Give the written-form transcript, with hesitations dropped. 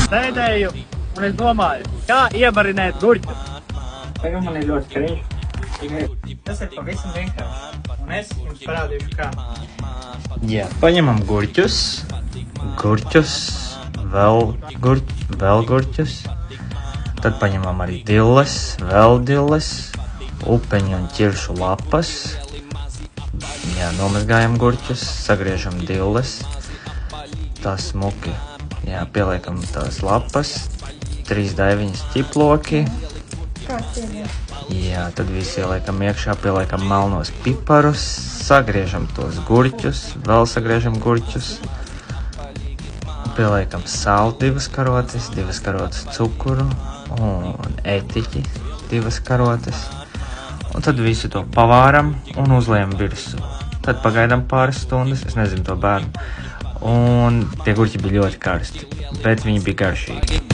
Sēdēju un es domāju, kā iebarinēt gurķus. Tagad man ir ļoti kriņš. Tas ir pavisam vienkārši. Un es jums parādīšu, kā. Jā, paņemam gurķus, vēl gurķus, tad paņemam arī dilles, vēl dilles, upeņu un ķiršu lapas. Jā, nomazgājam gurķus, sagriežam dilles, tās smuki, jā, pieliekam tās lapas, 3 daiviņas ķiploki. Jā, tad visi ieliekam iekšā, pieliekam melnos piparus, sagriežam tos gurķus, vēl sagriežam gurķus, pieliekam sāli 2 karotes, 2 karotes cukuru un etiķi 2 karotes. Un tad visu to pavāram un uzliekam virsū. Tad pagaidām pāris stundas, es nezinu to bērnu. Un tie gurķi bija ļoti karsti, bet viņi bija garšīgi.